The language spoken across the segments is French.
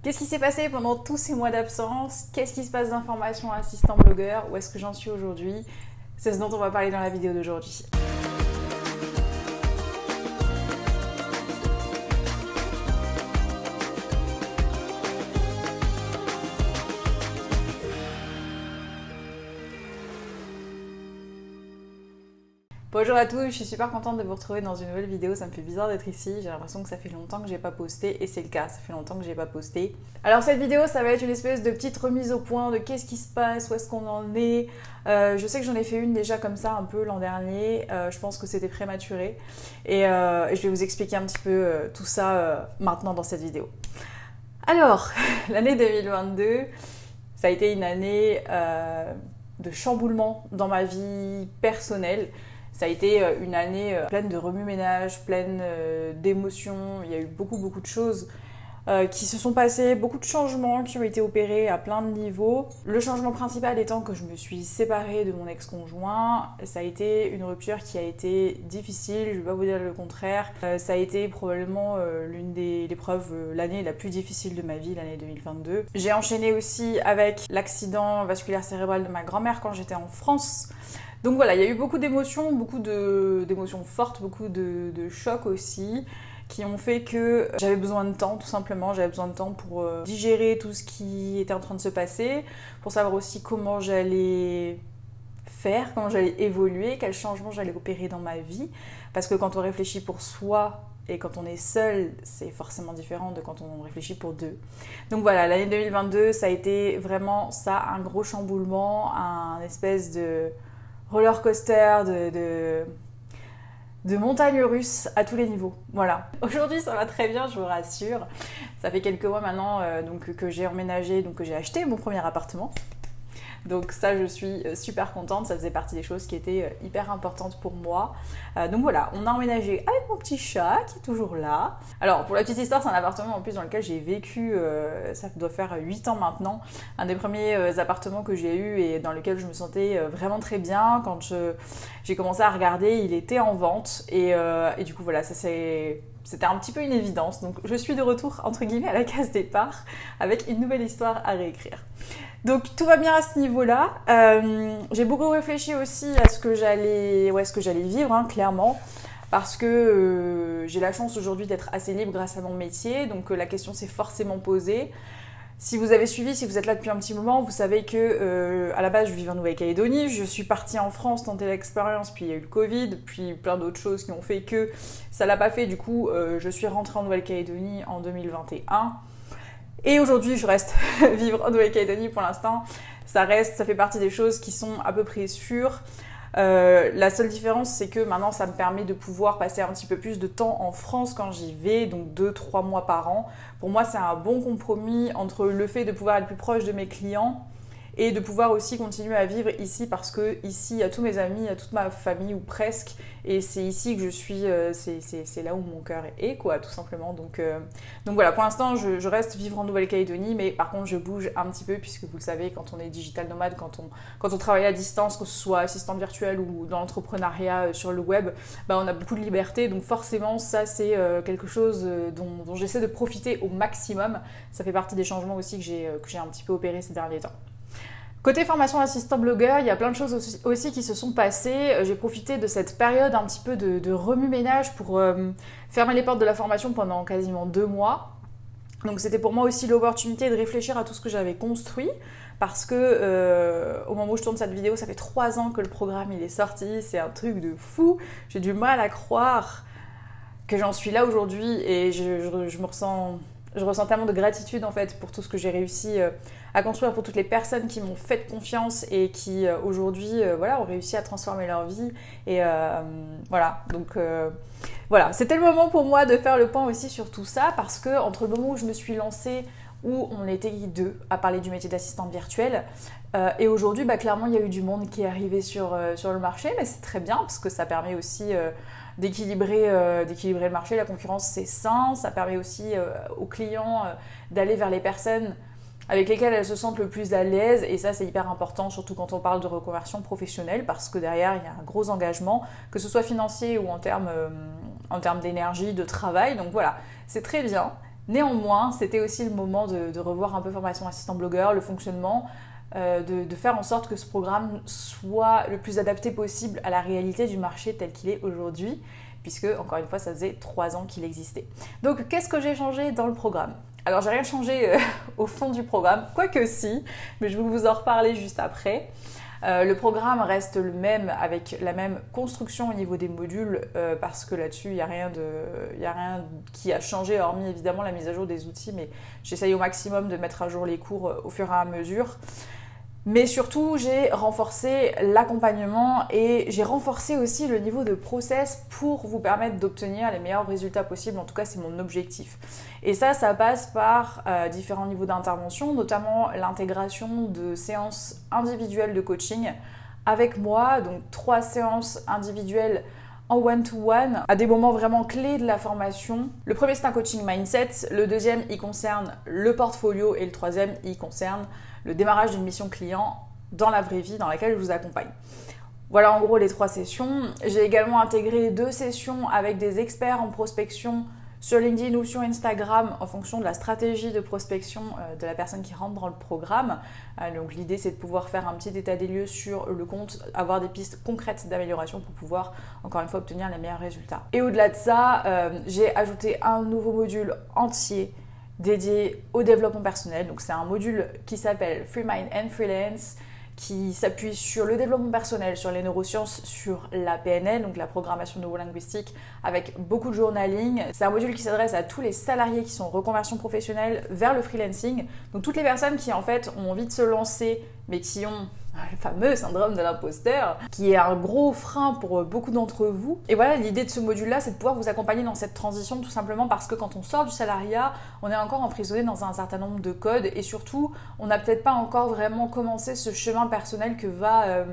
Qu'est-ce qui s'est passé pendant tous ces mois d'absence? Qu'est-ce qui se passe d'information assistant blogueur? Où est-ce que j'en suis aujourd'hui? C'est ce dont on va parler dans la vidéo d'aujourd'hui. Bonjour à tous, je suis super contente de vous retrouver dans une nouvelle vidéo, ça me fait bizarre d'être ici, j'ai l'impression que ça fait longtemps que j'ai pas posté et c'est le cas, ça fait longtemps que j'ai pas posté. Alors cette vidéo ça va être une espèce de petite remise au point de qu'est-ce qui se passe, où est-ce qu'on en est. Je sais que j'en ai fait une déjà comme ça un peu l'an dernier, je pense que c'était prématuré et je vais vous expliquer un petit peu tout ça maintenant dans cette vidéo. Alors, l'année 2022, ça a été une année de chamboulement dans ma vie personnelle. Ça a été une année pleine de remue-ménage, pleine d'émotions. Il y a eu beaucoup de choses qui se sont passées, beaucoup de changements qui ont été opérés à plein de niveaux. Le changement principal étant que je me suis séparée de mon ex-conjoint. Ça a été une rupture qui a été difficile, je ne vais pas vous dire le contraire. Ça a été probablement l'une des épreuves, l'année la plus difficile de ma vie, l'année 2022. J'ai enchaîné aussi avec l'accident vasculaire cérébral de ma grand-mère quand j'étais en France. Donc voilà, il y a eu beaucoup d'émotions, d'émotions fortes, beaucoup de chocs aussi, qui ont fait que j'avais besoin de temps, tout simplement. J'avais besoin de temps pour digérer tout ce qui était en train de se passer, pour savoir aussi comment j'allais faire, comment j'allais évoluer, quels changements j'allais opérer dans ma vie. Parce que quand on réfléchit pour soi et quand on est seul, c'est forcément différent de quand on réfléchit pour deux. Donc voilà, l'année 2022, ça a été vraiment ça, un gros chamboulement, un espèce de roller coaster, de montagne russe à tous les niveaux. Voilà. Aujourd'hui, ça va très bien, je vous rassure. Ça fait quelques mois maintenant que j'ai emménagé, donc que j'ai acheté mon premier appartement. Donc ça, je suis super contente, ça faisait partie des choses qui étaient hyper importantes pour moi. Donc voilà, on a emménagé avec mon petit chat qui est toujours là. Alors pour la petite histoire, c'est un appartement en plus dans lequel j'ai vécu, ça doit faire 8 ans maintenant. Un des premiers appartements que j'ai eu et dans lequel je me sentais vraiment très bien. Quand j'ai commencé à regarder, il était en vente et du coup voilà, c'était un petit peu une évidence. Donc je suis de retour entre guillemets à la case départ avec une nouvelle histoire à réécrire. Donc tout va bien à ce niveau-là. J'ai beaucoup réfléchi aussi à où est-ce que j'allais vivre, hein, clairement, parce que j'ai la chance aujourd'hui d'être assez libre grâce à mon métier, donc la question s'est forcément posée. Si vous avez suivi, si vous êtes là depuis un petit moment, vous savez que à la base je vivais en Nouvelle-Calédonie, je suis partie en France tenter l'expérience, puis il y a eu le Covid, puis plein d'autres choses qui ont fait que ça l'a pas fait. Du coup, je suis rentrée en Nouvelle-Calédonie en 2021. Et aujourd'hui, je reste vivre en Nouvelle-Calédonie pour l'instant. Ça fait partie des choses qui sont à peu près sûres. La seule différence, c'est que maintenant, ça me permet de pouvoir passer un petit peu plus de temps en France quand j'y vais, donc 2-3 mois par an. Pour moi, c'est un bon compromis entre le fait de pouvoir être plus proche de mes clients et de pouvoir aussi continuer à vivre ici parce que ici, il y a tous mes amis, il y a toute ma famille ou presque, et c'est ici que je suis, c'est là où mon cœur est, quoi, tout simplement. Donc voilà, pour l'instant, je reste vivre en Nouvelle-Calédonie, mais par contre, je bouge un petit peu puisque vous le savez, quand on est digital nomade, quand on travaille à distance, que ce soit assistante virtuelle ou dans l'entrepreneuriat sur le web, on a beaucoup de liberté, donc forcément, ça, c'est quelque chose dont j'essaie de profiter au maximum. Ça fait partie des changements aussi que j'ai un petit peu opérés ces derniers temps. Côté formation assistant blogueur, il y a plein de choses aussi qui se sont passées. J'ai profité de cette période un petit peu de remue-ménage pour fermer les portes de la formation pendant quasiment 2 mois. Donc c'était pour moi aussi l'opportunité de réfléchir à tout ce que j'avais construit parce que au moment où je tourne cette vidéo, ça fait 3 ans que le programme il est sorti. C'est un truc de fou. J'ai du mal à croire que j'en suis là aujourd'hui et je ressens tellement de gratitude en fait pour tout ce que j'ai réussi à construire, pour toutes les personnes qui m'ont fait confiance et qui aujourd'hui ont réussi à transformer leur vie. Et voilà, donc voilà, c'était le moment pour moi de faire le point aussi sur tout ça parce que entre le moment où je me suis lancée, où on était 2 à parler du métier d'assistante virtuelle et aujourd'hui, clairement, il y a eu du monde qui est arrivé sur le marché, mais c'est très bien parce que ça permet aussi d'équilibrer le marché. La concurrence, c'est sain. Ça permet aussi aux clients d'aller vers les personnes avec lesquelles elles se sentent le plus à l'aise. Et ça, c'est hyper important, surtout quand on parle de reconversion professionnelle, parce que derrière, il y a un gros engagement, que ce soit financier ou en termes d'énergie, de travail. Donc voilà, c'est très bien. Néanmoins, c'était aussi le moment de revoir un peu formation assistant blogueur, le fonctionnement, de faire en sorte que ce programme soit le plus adapté possible à la réalité du marché tel qu'il est aujourd'hui, puisque, encore une fois, ça faisait 3 ans qu'il existait. Donc, qu'est-ce que j'ai changé dans le programme? Alors, j'ai rien changé au fond du programme, quoique si, mais je vais vous en reparler juste après. Le programme reste le même, avec la même construction au niveau des modules, parce que là-dessus, il n'y a rien qui a changé, hormis évidemment la mise à jour des outils, mais j'essaye au maximum de mettre à jour les cours au fur et à mesure. Mais surtout, j'ai renforcé l'accompagnement et j'ai renforcé aussi le niveau de process pour vous permettre d'obtenir les meilleurs résultats possibles. En tout cas, c'est mon objectif. Et ça passe par différents niveaux d'intervention, notamment l'intégration de séances individuelles de coaching avec moi, donc 3 séances individuelles en one-to-one, à des moments vraiment clés de la formation. Le premier, c'est un coaching mindset. Le deuxième, il concerne le portfolio. Et le troisième, il concerne le démarrage d'une mission client dans la vraie vie dans laquelle je vous accompagne. Voilà en gros les 3 sessions. J'ai également intégré 2 sessions avec des experts en prospection sur LinkedIn ou sur Instagram en fonction de la stratégie de prospection de la personne qui rentre dans le programme. Donc l'idée, c'est de pouvoir faire un petit état des lieux sur le compte, avoir des pistes concrètes d'amélioration pour pouvoir encore une fois obtenir les meilleurs résultats. Et au-delà de ça, j'ai ajouté un nouveau module entier dédié au développement personnel. Donc c'est un module qui s'appelle Free Mind and Freelance, qui s'appuie sur le développement personnel, sur les neurosciences, sur la PNL, donc la programmation neurolinguistique, avec beaucoup de journaling. C'est un module qui s'adresse à tous les salariés qui sont en reconversion professionnelle vers le freelancing. Donc toutes les personnes qui en fait ont envie de se lancer, mais qui ont le fameux syndrome de l'imposteur, qui est un gros frein pour beaucoup d'entre vous. Et voilà, l'idée de ce module-là, c'est de pouvoir vous accompagner dans cette transition, tout simplement parce que quand on sort du salariat, on est encore emprisonné dans un certain nombre de codes, et surtout, on n'a peut-être pas encore vraiment commencé ce chemin personnel que va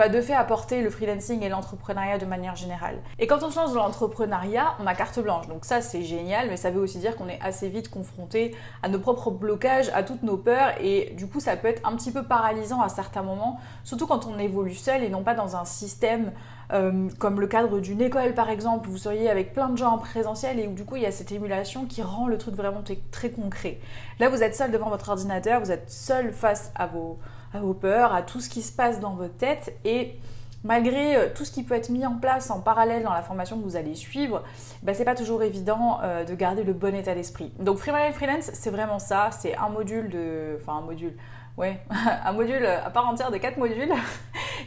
de fait apporter le freelancing et l'entrepreneuriat de manière générale. Et quand on se lance dans l'entrepreneuriat, on a carte blanche, donc ça c'est génial, mais ça veut aussi dire qu'on est assez vite confronté à nos propres blocages, à toutes nos peurs, et du coup ça peut être un petit peu paralysant à certains moments, surtout quand on évolue seul et non pas dans un système comme le cadre d'une école par exemple, où vous seriez avec plein de gens en présentiel et où du coup il y a cette émulation qui rend le truc vraiment très concret. Là vous êtes seul devant votre ordinateur, vous êtes seul face à vos peurs, à tout ce qui se passe dans votre tête, et malgré tout ce qui peut être mis en place en parallèle dans la formation que vous allez suivre, c'est pas toujours évident de garder le bon état d'esprit. Donc Free Mind and Freelance, c'est vraiment ça, c'est un module à part entière de 4 modules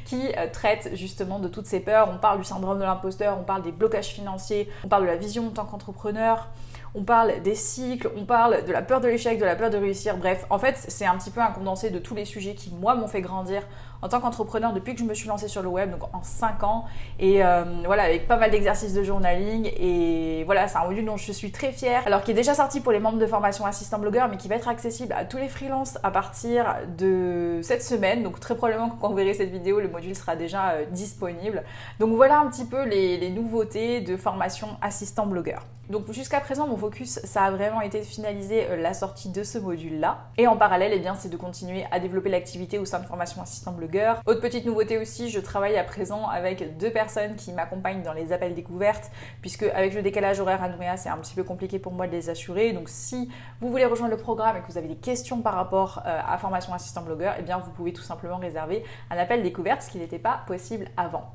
qui traite justement de toutes ces peurs. On parle du syndrome de l'imposteur, on parle des blocages financiers, on parle de la vision en tant qu'entrepreneur, on parle des cycles, on parle de la peur de l'échec, de la peur de réussir. Bref, en fait, c'est un petit peu un condensé de tous les sujets qui, moi, m'ont fait grandir en tant qu'entrepreneur depuis que je me suis lancée sur le web, donc en 5 ans. Et voilà, avec pas mal d'exercices de journaling. Et voilà, c'est un module dont je suis très fière. Alors, qui est déjà sorti pour les membres de formation assistant blogueur, mais qui va être accessible à tous les freelances à partir de cette semaine. Donc, très probablement que quand vous verrez cette vidéo, le module sera déjà disponible. Donc, voilà un petit peu les nouveautés de formation assistant blogueur. Donc jusqu'à présent, mon focus, ça a vraiment été de finaliser la sortie de ce module-là. Et en parallèle, c'est de continuer à développer l'activité au sein de formation assistant blogueur. Autre petite nouveauté aussi, je travaille à présent avec 2 personnes qui m'accompagnent dans les appels découvertes, puisque avec le décalage horaire à Nouméa, c'est un petit peu compliqué pour moi de les assurer. Donc si vous voulez rejoindre le programme et que vous avez des questions par rapport à formation assistant blogueur, vous pouvez tout simplement réserver un appel découverte, ce qui n'était pas possible avant.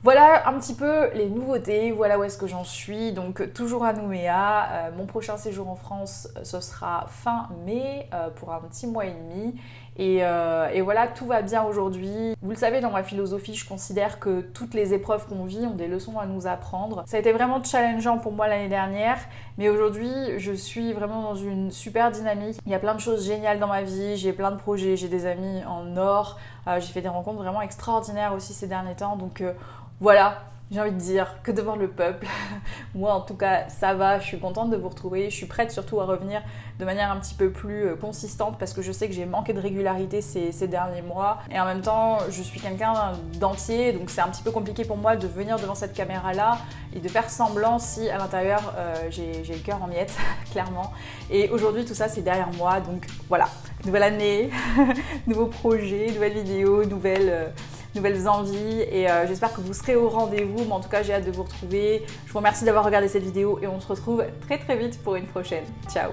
Voilà un petit peu les nouveautés, voilà où est-ce que j'en suis, donc toujours à Nouméa. Mon prochain séjour en France, ce sera fin mai pour un petit mois et demi. Et voilà, tout va bien aujourd'hui. Vous le savez, dans ma philosophie, je considère que toutes les épreuves qu'on vit ont des leçons à nous apprendre. Ça a été vraiment challengeant pour moi l'année dernière, mais aujourd'hui, je suis vraiment dans une super dynamique. Il y a plein de choses géniales dans ma vie, j'ai plein de projets, j'ai des amis en or, j'ai fait des rencontres vraiment extraordinaires aussi ces derniers temps, donc voilà. J'ai envie de dire que devant le peuple, moi en tout cas ça va, je suis contente de vous retrouver, je suis prête surtout à revenir de manière un petit peu plus consistante parce que je sais que j'ai manqué de régularité ces derniers mois et en même temps je suis quelqu'un d'entier, donc c'est un petit peu compliqué pour moi de venir devant cette caméra là et de faire semblant si à l'intérieur j'ai le cœur en miettes clairement, et aujourd'hui tout ça c'est derrière moi, donc voilà, nouvelle année, nouveaux projets, nouvelles vidéos, nouvelles envies et j'espère que vous serez au rendez-vous. Mais en tout cas, j'ai hâte de vous retrouver. Je vous remercie d'avoir regardé cette vidéo et on se retrouve très très vite pour une prochaine. Ciao!